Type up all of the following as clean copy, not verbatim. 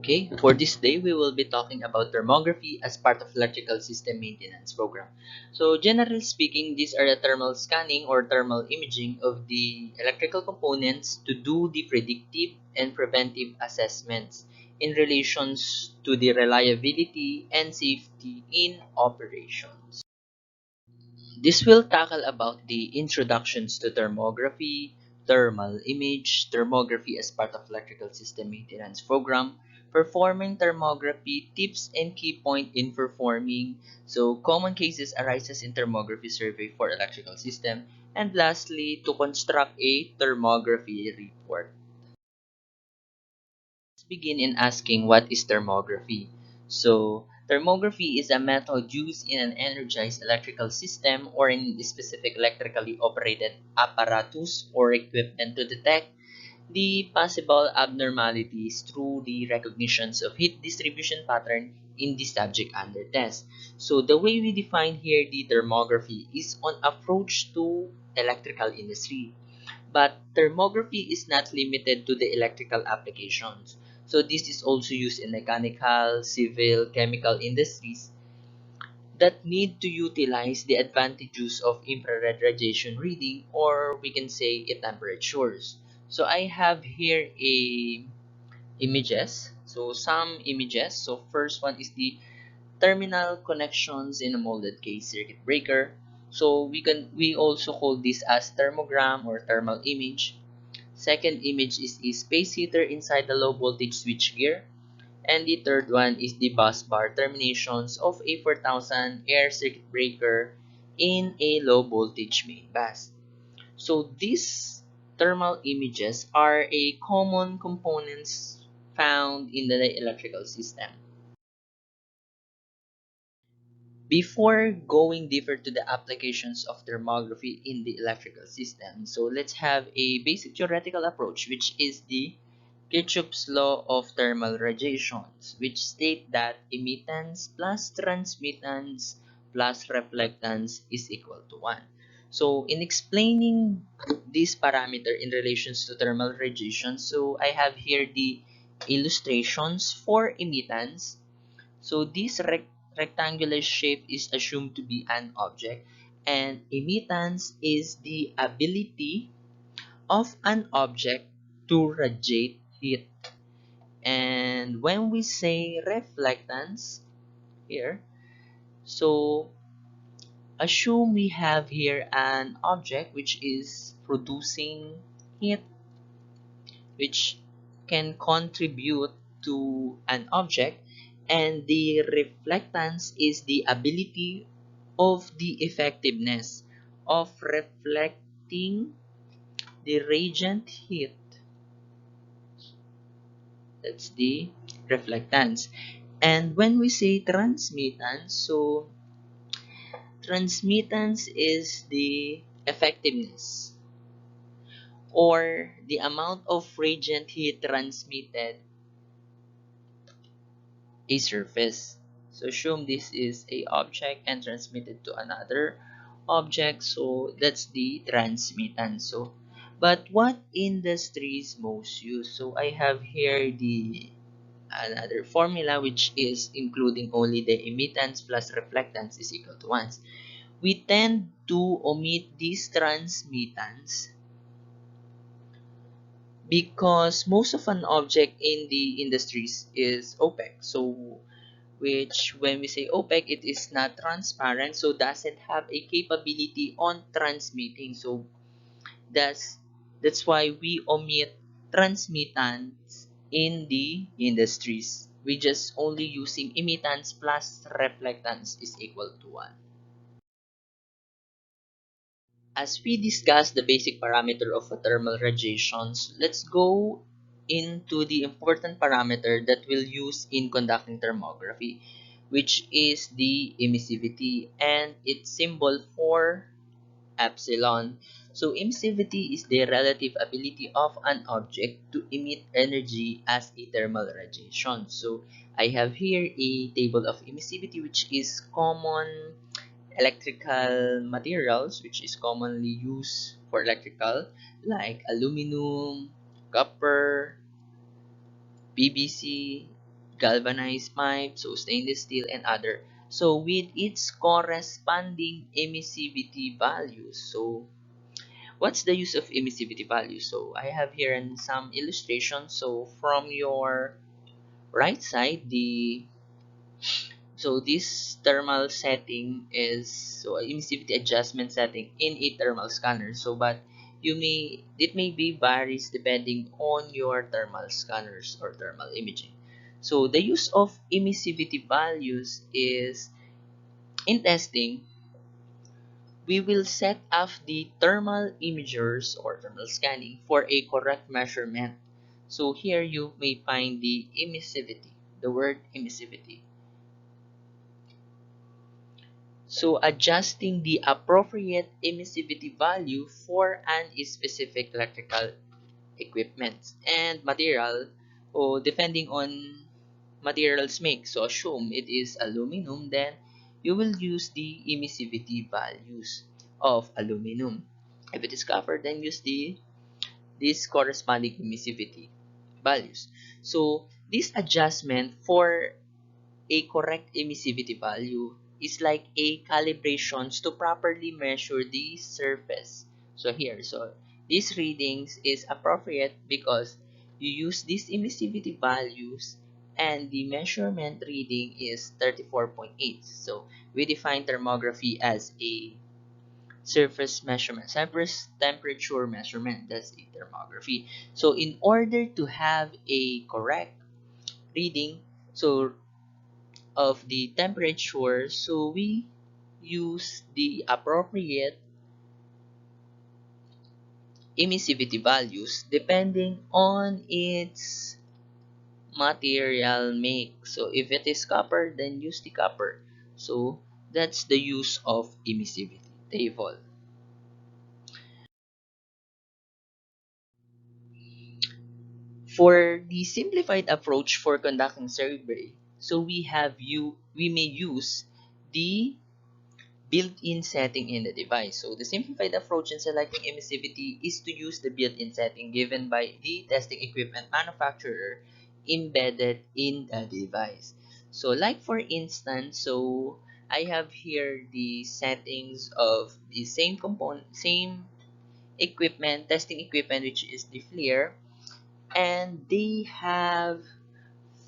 Okay, for this day, we will be talking about thermography as part of electrical system maintenance program. So, generally speaking, these are the thermal scanning or thermal imaging of the electrical components to do the predictive and preventive assessments in relations to the reliability and safety in operations. This will tackle about the introductions to thermography, thermal image, thermography as part of electrical system maintenance program, performing thermography, tips and key point in performing, so common cases arises in thermography survey for electrical system, and lastly, to construct a thermography report. Let's begin in asking what is thermography. So, thermography is a method used in an energized electrical system or in a specific electrically operated apparatus or equipment to detect the possible abnormalities through the recognitions of heat distribution pattern in the subject under test. So, the way we define here the thermography is on approach to electrical industry. But thermography is not limited to the electrical applications. So this is also used in mechanical, civil, chemical industries that need to utilize the advantages of infrared radiation reading, or we can say a temperatures. So I have here a images. So some images. So first one is the terminal connections in a molded case circuit breaker. So we also call this as thermogram or thermal image. Second image is a space heater inside the low voltage switchgear. And the third one is the bus bar terminations of a 4000 air circuit breaker in a low voltage main bus. So these thermal images are a common components found in the electrical system. Before going deeper to the applications of thermography in the electrical system, so let's have a basic theoretical approach, which is the Kirchhoff's law of thermal radiations, which state that emittance plus transmittance plus reflectance is equal to 1. So in explaining this parameter in relations to thermal radiation, so I have here the illustrations for emittance. So this rectangular shape is assumed to be an object, and emittance is the ability of an object to radiate heat. And when we say reflectance here, so assume we have here an object which is producing heat, which can contribute to an object, and the reflectance is the ability of the effectiveness of reflecting the radiant heat. That's the reflectance. And when we say transmittance, so transmittance is the effectiveness or the amount of radiant heat transmitted a surface. So assume this is a object and transmitted to another object, so that's the transmittance. So but what industries most use? So I have here the another formula, which is including only the emittance plus reflectance is equal to 1. We tend to omit this transmittance because most of an object in the industries is opaque. So which when we say opaque, it is not transparent, so doesn't have a capability on transmitting. So that's that's why we omit transmittance in the industries. We just only using emittance plus reflectance is equal to 1. As we discuss the basic parameter of a thermal radiations, let's go into the important parameter that we'll use in conducting thermography, which is the emissivity and its symbol for epsilon. So emissivity is the relative ability of an object to emit energy as a thermal radiation. So I have here a table of emissivity, which is common electrical materials which is commonly used for electrical, like aluminum, copper, PVC, galvanized pipe, so stainless steel and other. So with its corresponding emissivity values. So what's the use of emissivity values? So I have here in some illustrations. So from your right side, this thermal setting is emissivity adjustment setting in a thermal scanner. So but it may be varies depending on your thermal scanners or thermal imaging. So the use of emissivity values is in testing. We will set up the thermal imagers or thermal scanning for a correct measurement. So here you may find the emissivity, the word emissivity. So adjusting the appropriate emissivity value for an specific electrical equipment and material, or depending on materials make. So assume it is aluminum, then you will use the emissivity values of aluminum. If it is copper, then use this corresponding emissivity values. So this adjustment for a correct emissivity value is like a calibrations to properly measure the surface. So here, so these readings is appropriate because you use these emissivity values and the measurement reading is 34.8. So we define thermography as a surface measurement, surface temperature measurement. That's a thermography. So in order to have a correct reading, so of the temperature, so we use the appropriate emissivity values depending on its material make. So if it is copper, then use the copper. So that's the use of emissivity table. For the simplified approach for conducting survey, so we may use the built-in setting in the device. So the simplified approach in selecting emissivity is to use the built-in setting given by the testing equipment manufacturer embedded in the device. So like for instance, so I have here the settings of the same component, same equipment, testing equipment, which is the FLIR, and they have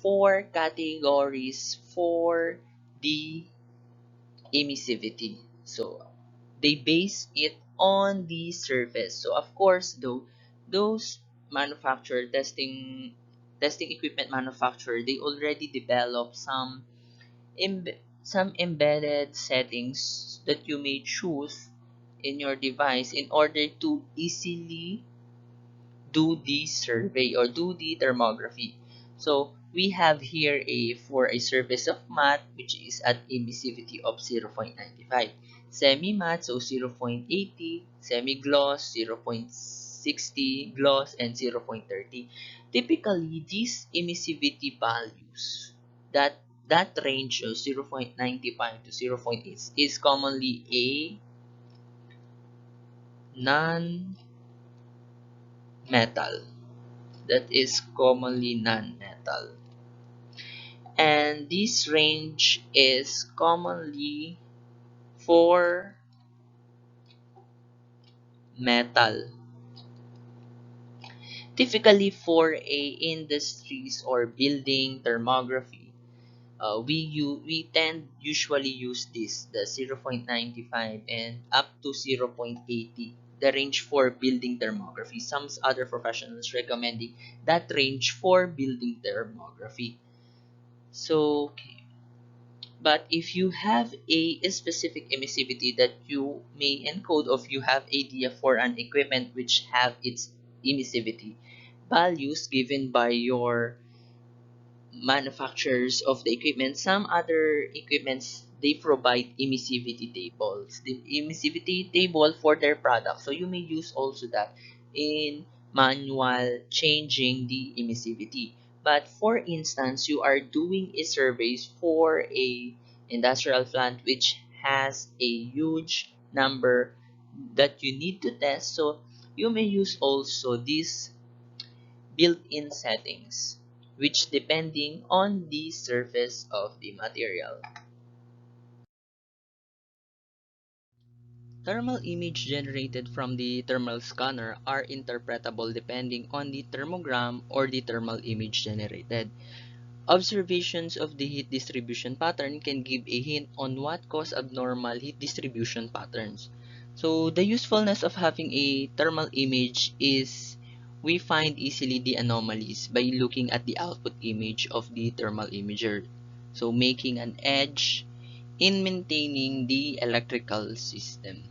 four categories for the emissivity. So they base it on the surface. So of course, though those manufacturer testing equipment manufacturer, they already develop some embedded settings that you may choose in your device in order to easily do the survey or do the thermography. So we have here for a surface of matte, which is at emissivity of 0.95, semi-matte, so 0.80, semi-gloss 0.60, gloss, and 0.30. Typically these emissivity values, that that range of 0.95 to 0.8 is commonly a non-metal, that is commonly non-metal. And this range is commonly for metal. Typically for a industries or building thermography, we tend usually use this, the 0.95 and up to 0.80, the range for building thermography. Some other professionals recommending that range for building thermography. So but if you have a specific emissivity that you may encode, or if you have idea for an equipment which have its emissivity values given by your manufacturers of the equipment, some other equipments they provide emissivity tables, the emissivity table for their product. So you may use also that in manual changing the emissivity. But for instance, you are doing a surveys for a industrial plant which has a huge number that you need to test. So you may use also these built-in settings. which depending on the surface of the material. Thermal image generated from the thermal scanner are interpretable depending on the thermogram or the thermal image generated. Observations of the heat distribution pattern can give a hint on what cause abnormal heat distribution patterns. So the usefulness of having a thermal image is we find easily the anomalies by looking at the output image of the thermal imager. So making an edge in maintaining the electrical system.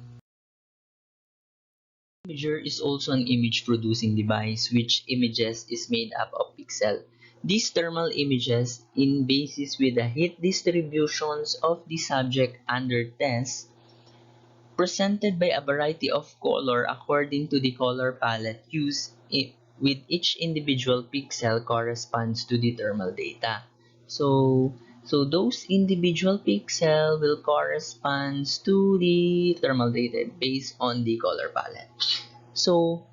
Imager is also an image producing device which images is made up of pixel. These thermal images in basis with the heat distributions of the subject under test presented by a variety of color according to the color palette used with each individual pixel corresponds to the thermal data. So those individual pixel will correspond to the thermal data based on the color palette. So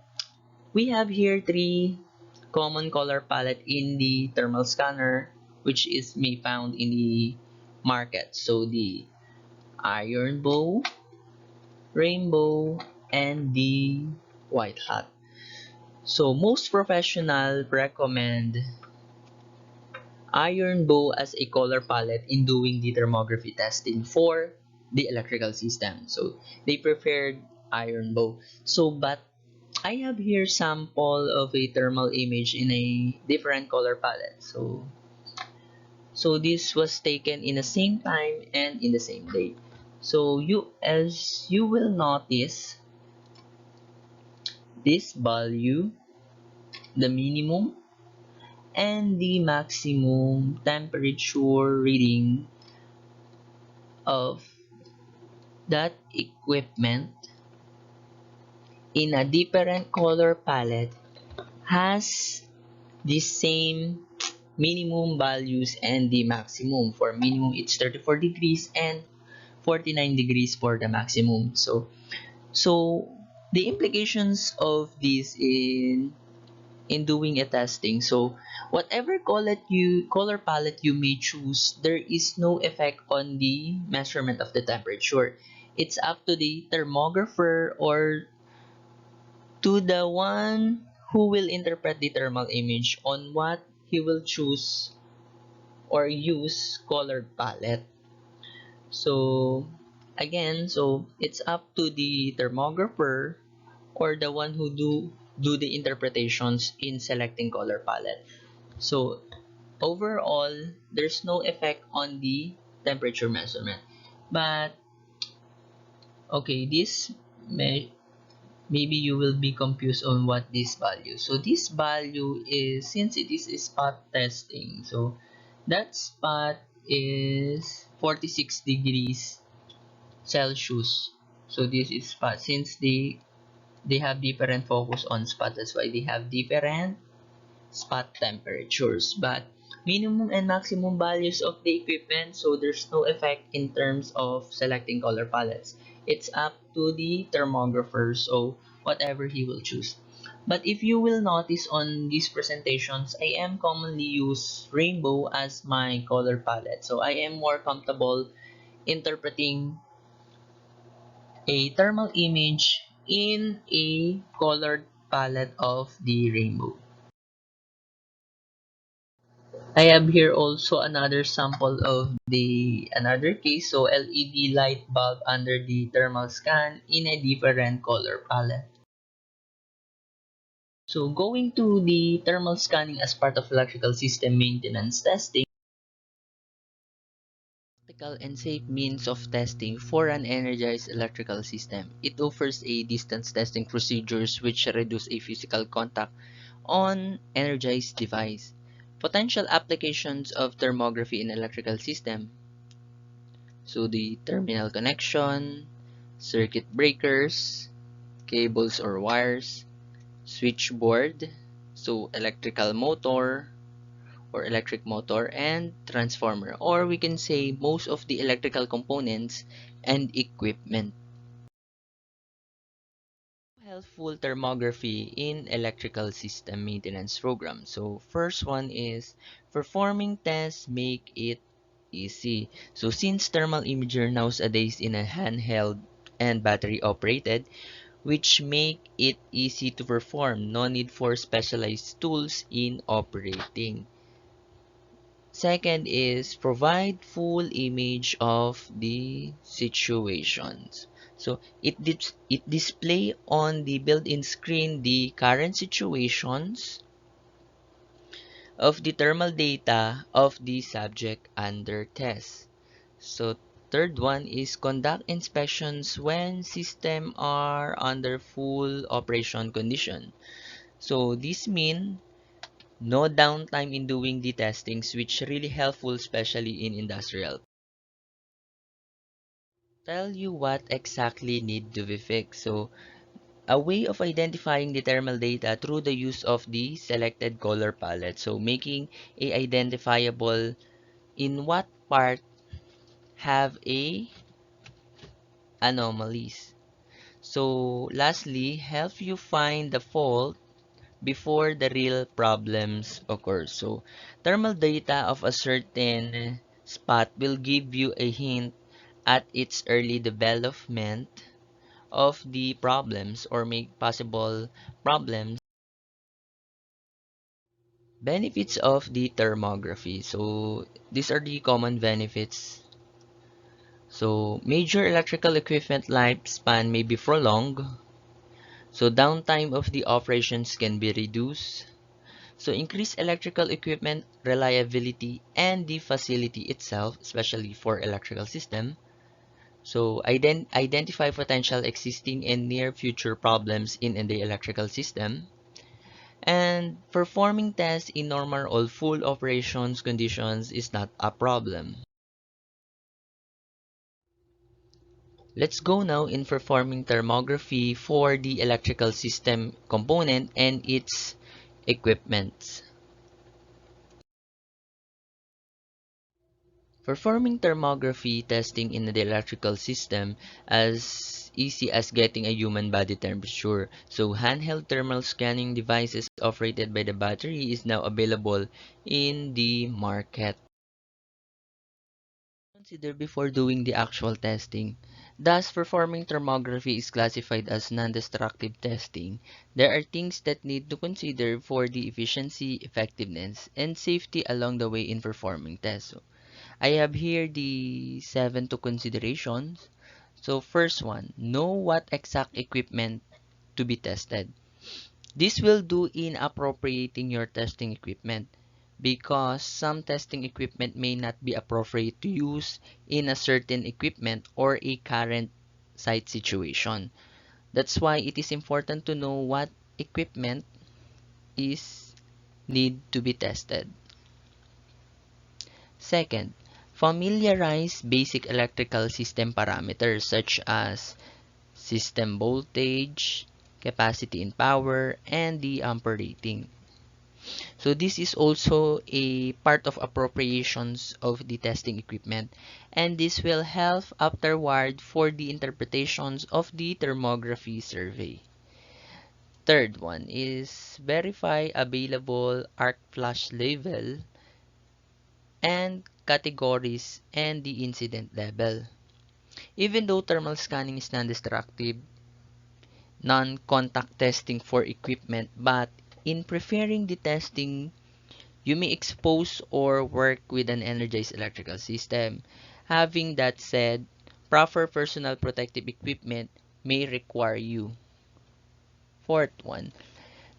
we have here three common color palette in the thermal scanner, which is may found in the market. So the iron bow, rainbow, and the white hat. So most professional recommend iron bow as a color palette in doing the thermography testing for the electrical system. So they preferred iron bow. So but I have here sample of a thermal image in a different color palette. So this was taken in the same time and in the same day. So as you will notice, this value, the minimum and the maximum temperature reading of that equipment in a different color palette has the same minimum values and the maximum. For minimum it's 34 degrees and 49 degrees for the maximum. So the implications of this in doing a testing, so whatever color palette you may choose, there is no effect on the measurement of the temperature. It's up to the thermographer or to the one who will interpret the thermal image on what he will choose or use colored palette. So again, so it's up to the thermographer or the one who do the interpretations in selecting color palette. So overall, there's no effect on the temperature measurement. But okay, this maybe you will be confused on what this value. So this value is, since it is a spot testing, so that spot is 46 degrees Celsius. So this is spot, since they have different focus on spot, that's why they have different spot temperatures. But minimum and maximum values of the equipment, so there's no effect in terms of selecting color palettes. It's up to the thermographer, so whatever he will choose. But if you will notice on these presentations, I am commonly use rainbow as my color palette. So I am more comfortable interpreting a thermal image in a colored palette of the rainbow. I have here also another sample of the another case, so LED light bulb under the thermal scan in a different color palette. So going to the thermal scanning as part of electrical system maintenance testing, practical and safe means of testing for an energized electrical system. It offers a distance testing procedures which reduce a physical contact on energized device. Potential applications of thermography in electrical system. So the terminal connection, circuit breakers, cables or wires, switchboard, so electrical motor or electric motor, and transformer, or we can say most of the electrical components and equipment. Helpful thermography in electrical system maintenance program. So first one is performing tests make it easy. So since thermal imager nowadays in a handheld and battery operated, which make it easy to perform, no need for specialized tools in operating. Second is provide full image of the situations. So it display on the built-in screen the current situations of the thermal data of the subject under test. So third one is conduct inspections when system are under full operation condition. So this mean no downtime in doing the testings, which really helpful especially in industrial. Tell you what exactly need to be fixed. So a way of identifying the thermal data through the use of the selected color palette. So making a identifiable in what part have a anomalies. So lastly, help you find the fault before the real problems occur. So thermal data of a certain spot will give you a hint at its early development of the problems or make possible problems. Benefits of the thermography. So these are the common benefits. So major electrical equipment lifespan may be prolonged. So downtime of the operations can be reduced. So increase electrical equipment reliability and the facility itself, especially for electrical system. So identify potential existing and near future problems in the electrical system. And performing tests in normal or full operations conditions is not a problem. Let's go now in performing thermography for the electrical system component and its equipment. Performing thermography testing in the electrical system as easy as getting a human body temperature. So handheld thermal scanning devices operated by the battery is now available in the market. Consider before doing the actual testing. Thus, performing thermography is classified as non-destructive testing. There are things that need to consider for the efficiency, effectiveness, and safety along the way in performing tests. So, I have here the 7 to considerations. So first one, know what exact equipment to be tested. This will do in appropriating your testing equipment because some testing equipment may not be appropriate to use in a certain equipment or a current site situation. That's why it is important to know what equipment is need to be tested. Second, familiarize basic electrical system parameters such as system voltage, capacity and power, and the ampere rating. So this is also a part of appropriations of the testing equipment, and this will help afterward for the interpretations of the thermography survey. Third one is verify available arc flash level and categories and the incident level. Even though thermal scanning is non-destructive, non-contact testing for equipment, but in preferring the testing, you may expose or work with an energized electrical system. Having that said, proper personal protective equipment may require you. Fourth one,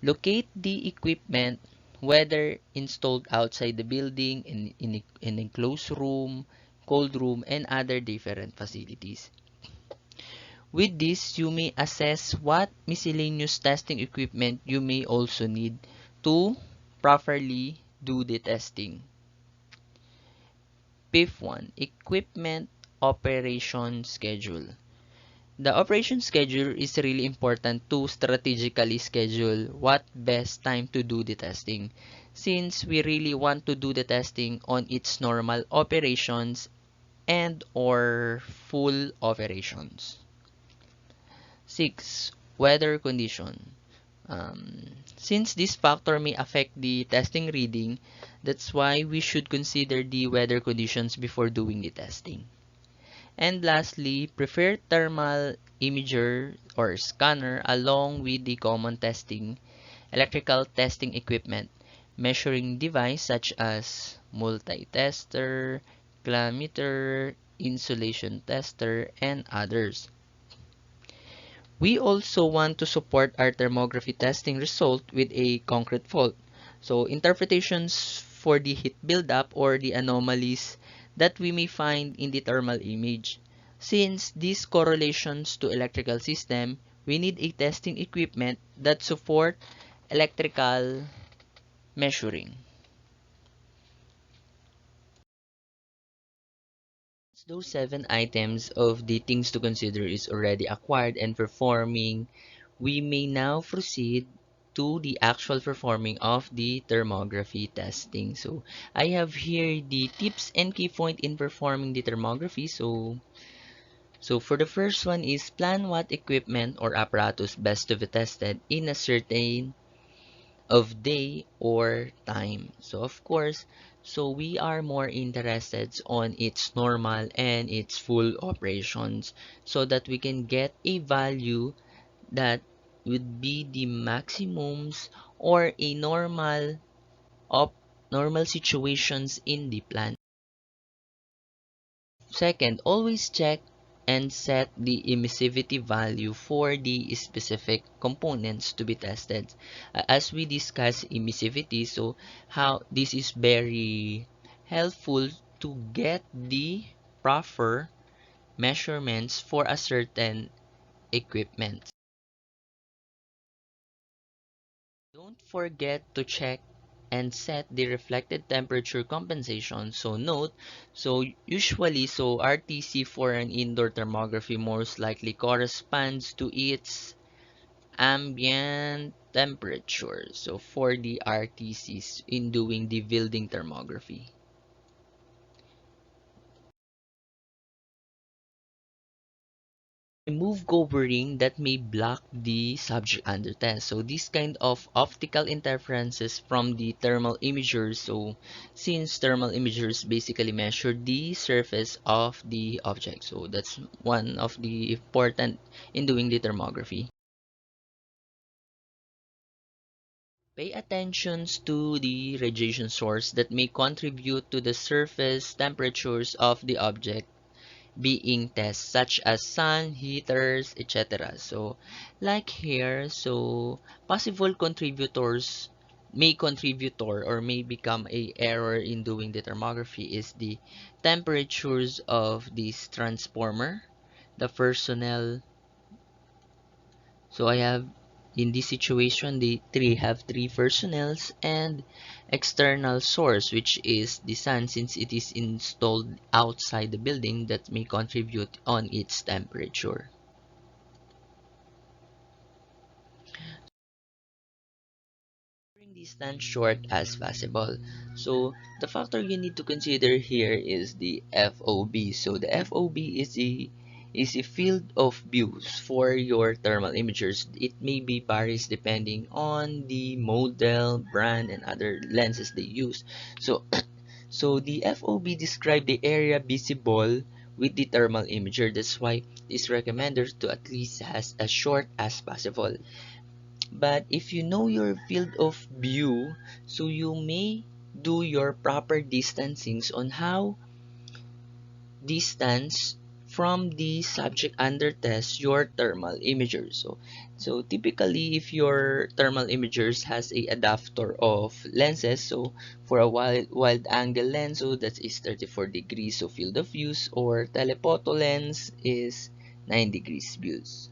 locate the equipment whether installed outside the building, in enclosed room, cold room, and other different facilities. With this, you may assess what miscellaneous testing equipment you may also need to properly do the testing. Fifth one, equipment operation schedule. The operation schedule is really important to strategically schedule what best time to do the testing, since we really want to do the testing on its normal operations and or full operations. 6. weather condition. Since this factor may affect the testing reading, that's why we should consider the weather conditions before doing the testing. And lastly, prefer thermal imager or scanner along with the common testing, electrical testing equipment, measuring device such as multi-tester, glammeter, insulation tester, and others. We also want to support our thermography testing result with a concrete fault. So interpretations for the heat buildup or the anomalies that we may find in the thermal image. Since these correlations to electrical system, we need a testing equipment that support electrical measuring. Those 7 items of the things to consider is already acquired and performing, we may now proceed to the actual performing of the thermography testing. So I have here the tips and key point in performing the thermography. So for the first one is plan what equipment or apparatus best to be tested in a certain of day or time. So of course, so we are more interested on its normal and its full operations so that we can get a value that would be the maximums or a op normal situations in the plant. Second, always check and set the emissivity value for the specific components to be tested. As we discuss emissivity, so how this is very helpful to get the proper measurements for a certain equipment. Don't forget to check and set the reflected temperature compensation. So note, so usually, so RTC for an indoor thermography most likely corresponds to its ambient temperature. So for the RTCs in doing the building thermography. Remove covering that may block the subject under test. So this kind of optical interferences from the thermal imagers. So since thermal imagers basically measure the surface of the object. So that's one of the important in doing the thermography. Pay attention to the radiation source that may contribute to the surface temperatures of the object being tested, such as sun, heaters, etc. So like here, so possible contributors may contributor or may become a error in doing the thermography is the temperatures of this transformer, the personnel. So I have in this situation the three have three personnels and external source which is the sun since it is installed outside the building that may contribute on its temperature. Bring distance short as possible. So the factor you need to consider here is the FOB. So the FOB is a field of views for your thermal imagers. It may be varies depending on the model, brand, and other lenses they use. So so the FOB describe the area visible with the thermal imager. That's why it is recommended to at least as short as possible. But if you know your field of view, so you may do your proper distancings on how distance from the subject under test your thermal imager. So typically if your thermal imagers has a adapter of lenses, so for a wide angle lens, so that is 34 degrees, so field of views, or telephoto lens is 9 degrees views,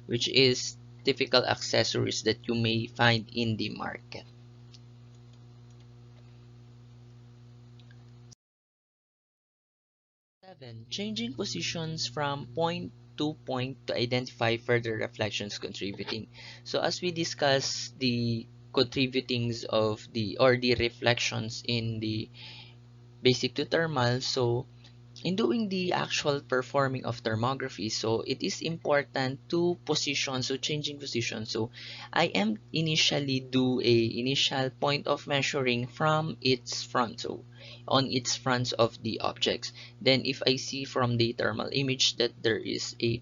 which is typical accessories that you may find in the market. 7. Changing positions from point to point to identify further reflections contributing. So as we discuss the contributings of the or the reflections in the basic to thermal, so in doing the actual performing of thermography, so it is important to position, so changing position. So I am initially do a initial point of measuring from its front, so on its fronts of the objects. Then if I see from the thermal image that there is a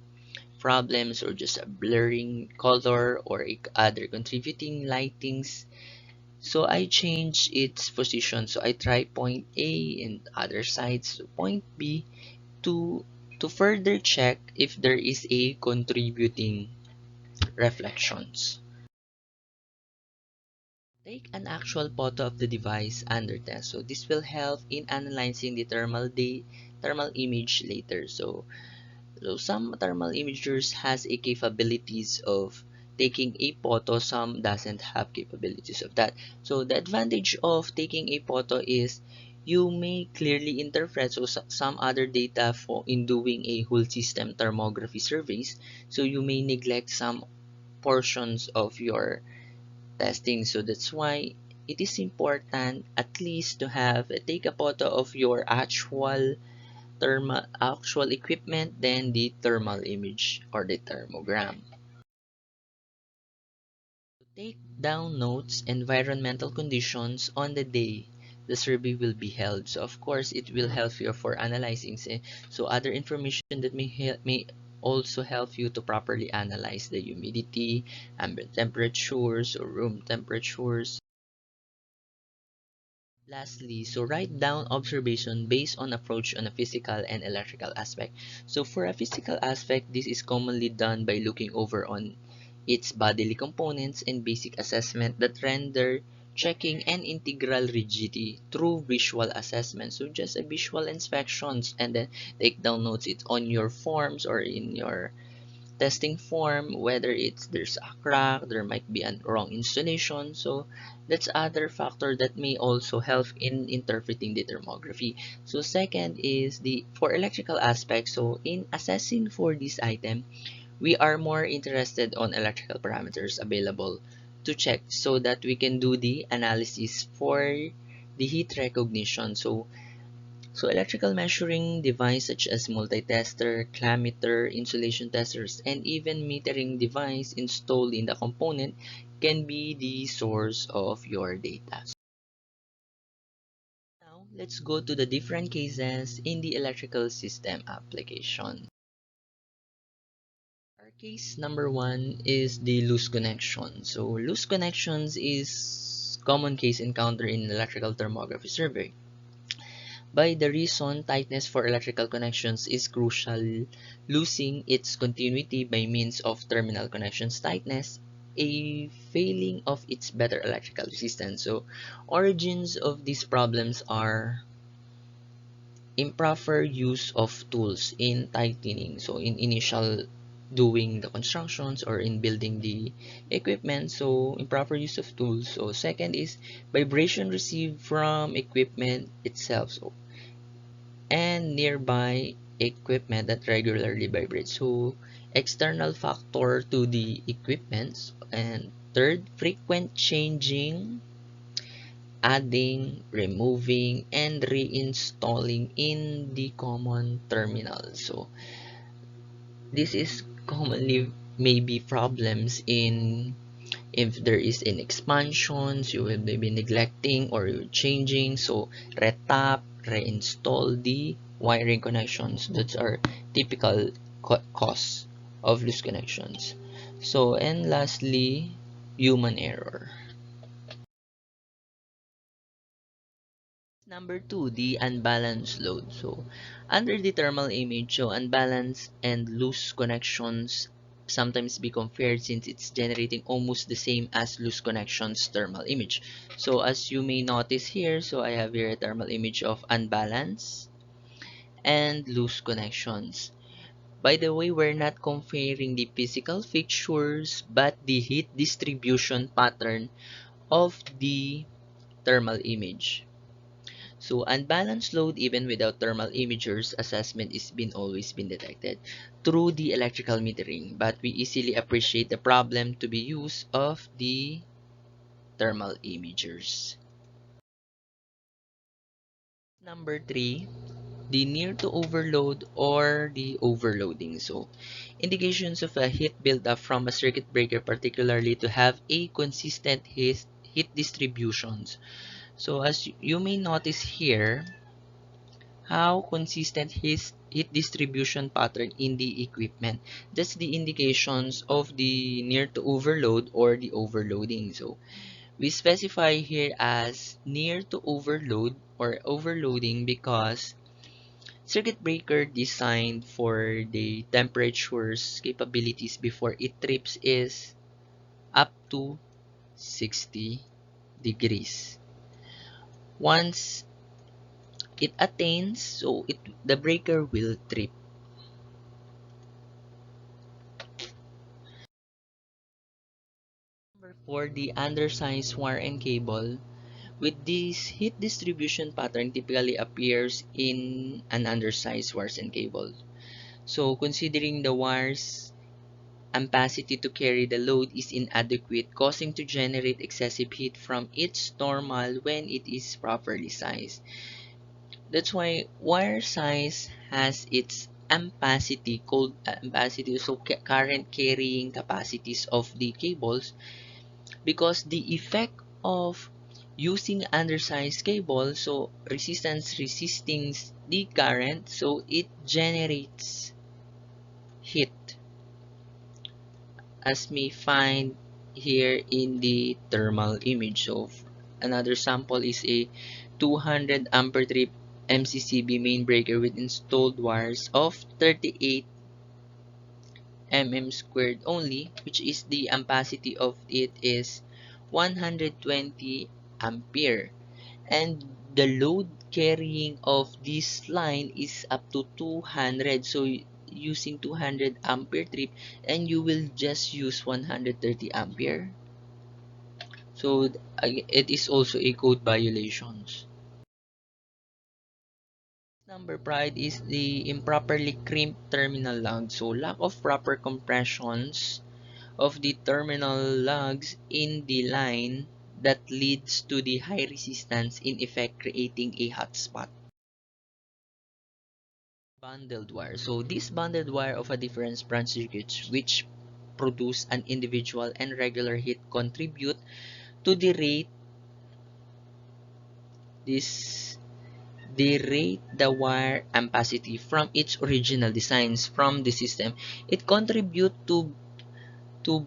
problems or just a blurring color or other contributing lightings, so I change its position. So I try point A and other sides to point B to further check if there is a contributing reflections. Take an actual photo of the device under test. So this will help in analyzing the thermal image later. So some thermal imagers has a capabilities of taking a photo, some doesn't have capabilities of that. So the advantage of taking a photo is you may clearly interpret some other data for in doing a whole system thermography surveys. So you may neglect some portions of your testing. So that's why it is important at least to have take a photo of your actual equipment than the thermal image or the thermogram. Take down notes, environmental conditions on the day the survey will be held. So of course it will help you for analyzing. So other information that may also help you to properly analyze the humidity, ambient temperatures or room temperatures. Lastly, so write down observation based on approach on a physical and electrical aspect. So for a physical aspect, this is commonly done by looking over on its bodily components and basic assessment that render checking and integral rigidity through visual assessment. So just a visual inspections and then take down notes it on your forms or in your testing form, whether it's there's a crack, there might be a wrong installation. So that's other factor that may also help in interpreting the thermography. So second is the for electrical aspects. So in assessing for this item, we are more interested on electrical parameters available to check so that we can do the analysis for the heat recognition. So electrical measuring device such as multitester, clammeter, insulation testers, and even metering device installed in the component can be the source of your data. Now, let's go to the different cases in the electrical system application. Our case number one is the loose connection. So loose connections is common case encountered in electrical thermography survey. By the reason tightness for electrical connections is crucial, losing its continuity by means of terminal connections tightness, a failing of its better electrical resistance. So origins of these problems are improper use of tools in tightening. So in initial doing the constructions or in building the equipment, so improper use of tools. So second is vibration received from equipment itself. So and nearby equipment that regularly vibrates. So, external factor to the equipment. And third, frequent changing, adding, removing, and reinstalling in the common terminal. So, this is commonly maybe problems in if there is an expansions, you will maybe neglecting or you're changing. So retap, reinstall the wiring connections. That's our typical cause of loose connections. So and lastly, human error. Number two, the unbalanced load. So, under the thermal image, so unbalanced and loose connections sometimes be compared since it's generating almost the same as loose connections thermal image. So, as you may notice here, so I have here a thermal image of unbalanced and loose connections. By the way, we're not comparing the physical features but the heat distribution pattern of the thermal image. So unbalanced load even without thermal imagers assessment is been always been detected through the electrical metering, but we easily appreciate the problem to be use of the thermal imagers. Number three, the near to overload or the overloading. So, indications of a heat buildup from a circuit breaker, particularly to have a consistent heat distributions. So, as you may notice here, how consistent his heat distribution pattern in the equipment. That's the indications of the near to overload or the overloading. So, we specify here as near to overload or overloading because circuit breaker designed for the temperatures capabilities before it trips is up to 60 degrees. Once it attains, so the breaker will trip. Number 4, the undersized wire and cable. With this heat distribution pattern typically appears in an undersized wires and cable. So considering the wire's ampacity to carry the load is inadequate, causing to generate excessive heat from its normal when it is properly sized. That's why wire size has its ampacity called ampacity, so current carrying capacities of the cables, because the effect of using undersized cable, so resistance resisting the current, so it generates heat, as may find here in the thermal image. So another sample is a 200 ampere trip MCCB main breaker with installed wires of 38 mm squared only, which is the ampacity of it is 120 ampere, and the load carrying of this line is up to 200. So using 200 ampere trip, and you will just use 130 ampere. So it is also a code violations. Number pride is the improperly crimped terminal lug. So lack of proper compressions of the terminal lugs in the line that leads to the high resistance, in effect creating a hotspot. Bundled wire. So this bundled wire of a difference branch circuits which produce an individual and regular heat contribute to this the wire ampacity from its original designs from the system. It contribute to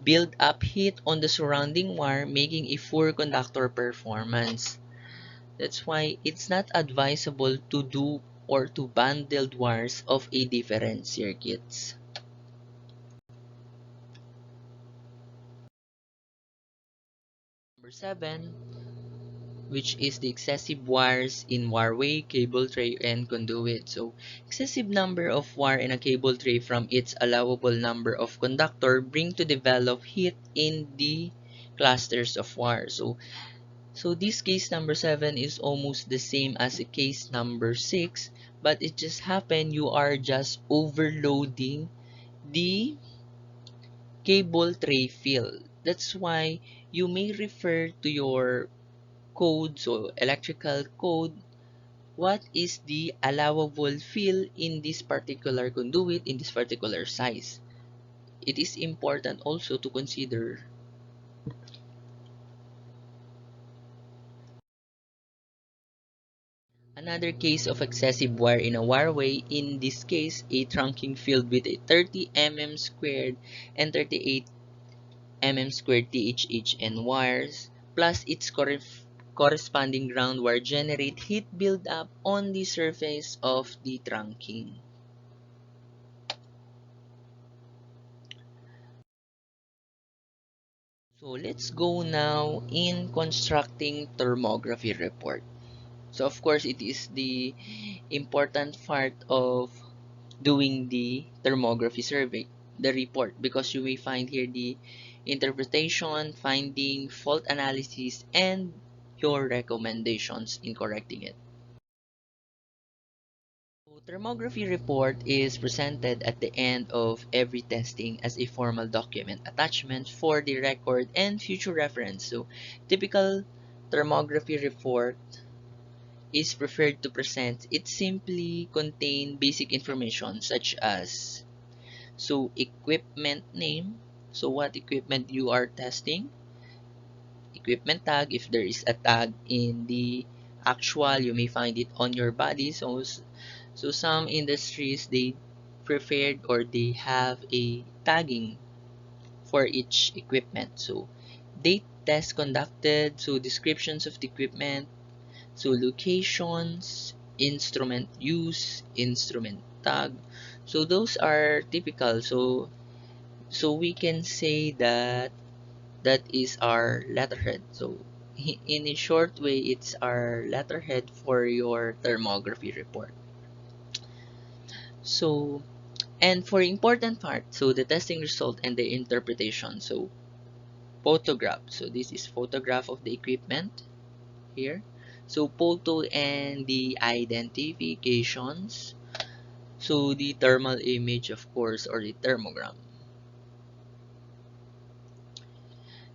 build up heat on the surrounding wire, making a poor conductor performance. That's why it's not advisable to do or to bundled wires of a different circuits. Number 7, which is the excessive wires in wireway, cable tray, and conduit. So, excessive number of wire in a cable tray from its allowable number of conductor bring to develop heat in the clusters of wire. So this case number 7 is almost the same as a case number 6, but it just happened you are just overloading the cable tray fill. That's why you may refer to your code, so electrical code, what is the allowable fill in this particular conduit in this particular size. It is important also to consider. Another case of excessive wire in a wireway, in this case a trunking filled with a 30 mm squared and 38 mm squared THHN wires plus its corresponding ground wire generate heat buildup on the surface of the trunking. So let's go now in constructing thermography report. So of course it is the important part of doing the thermography survey, the report, because you may find here the interpretation, finding, fault analysis, and your recommendations in correcting it. So, thermography report is presented at the end of every testing as a formal document attachment for the record and future reference. So typical thermography report is preferred to present, it simply contain basic information such as equipment name, so what equipment you are testing, equipment tag, if there is a tag in the actual, you may find it on your body. So some industries, they preferred or they have a tagging for each equipment. So date test conducted, so descriptions of the equipment, so locations, instrument use, instrument tag. So those are typical. So we can say that that is our letterhead. So in a short way, it's our letterhead for your thermography report. So, and for important part, so the testing result and the interpretation. So photograph. So this is photograph of the equipment here. So photo and the identifications. So the thermal image, of course, or the thermogram.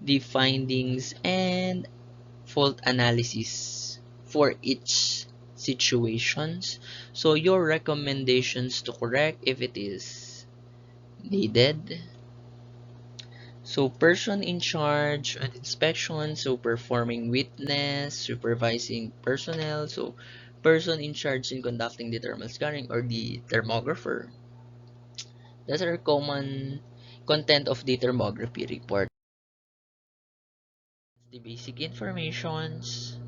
The findings and fault analysis for each situations. So your recommendations to correct if it is needed. So person in charge at inspection, so performing witness, supervising personnel, so person in charge in conducting the thermal scanning or the thermographer. That's our common content of the thermography report. The basic informations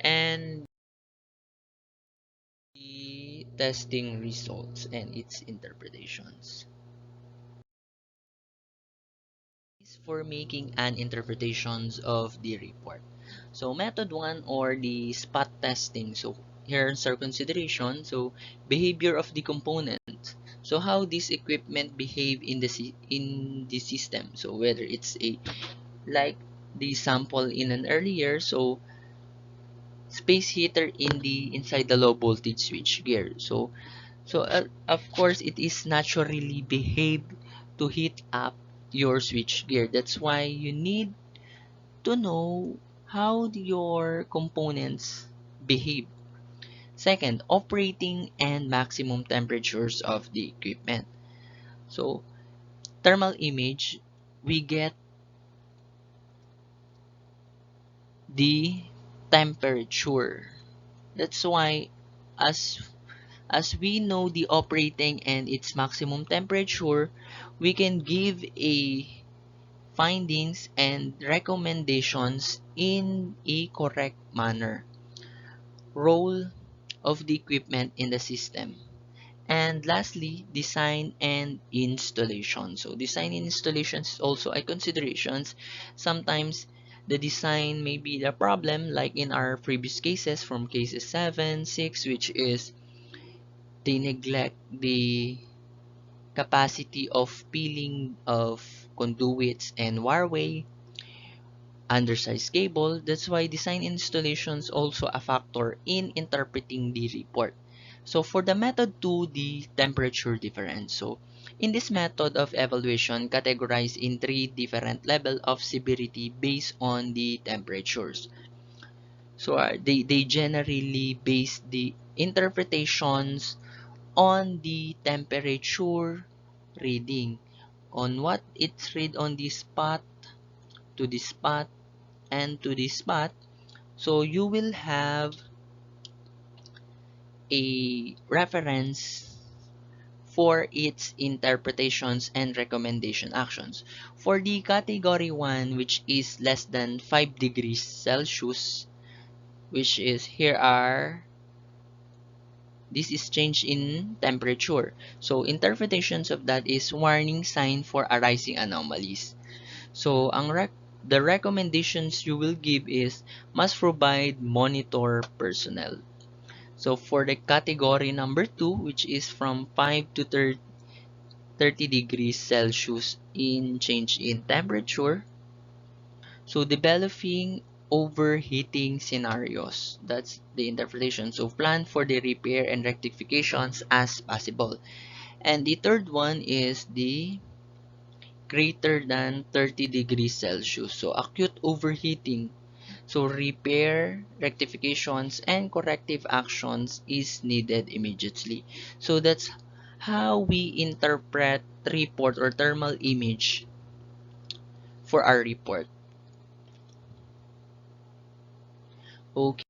and the testing results and its interpretations. Is for making an interpretations of the report. So method 1 or the spot testing. So here's our consideration. So behavior of the component. So how this equipment behave in the system. So whether it's a like the sample in an earlier, so space heater in the inside the low voltage switch gear. So of course it is naturally behave to heat up your switch gear. That's why you need to know how your components behave. Second, operating and maximum temperatures of the equipment. So thermal image, we get the temperature. That's why as we know the operating and its maximum temperature, we can give a findings and recommendations in a correct manner. Role of the equipment in the system. And lastly, design and installation. So design and installation is also a considerations. Sometimes the design may be the problem, like in our previous cases from cases 7, 6, which is they neglect the capacity of peeling of conduits and wireway, undersized cable. That's why design installations also a factor in interpreting the report. So for the method 2, the temperature difference. So in this method of evaluation, categorized in 3 different level of severity based on the temperatures. So they generally base the interpretations on the temperature reading, on what it's read on the spot, to the spot, and to the spot. So you will have a reference for its interpretations and recommendation actions. For the category 1, which is less than 5 degrees Celsius, which is here are this is change in temperature. So interpretations of that is warning sign for arising anomalies. So the recommendations you will give is must provide monitor personnel. So for the category number 2, which is from 5 to 30 degrees Celsius in change in temperature, so developing overheating scenarios. That's the interpretation. So plan for the repair and rectifications as possible. And the third one is the greater than 30 degrees Celsius. So acute overheating. So repair, rectifications, and corrective actions is needed immediately. So that's how we interpret report or thermal image for our report. Okay.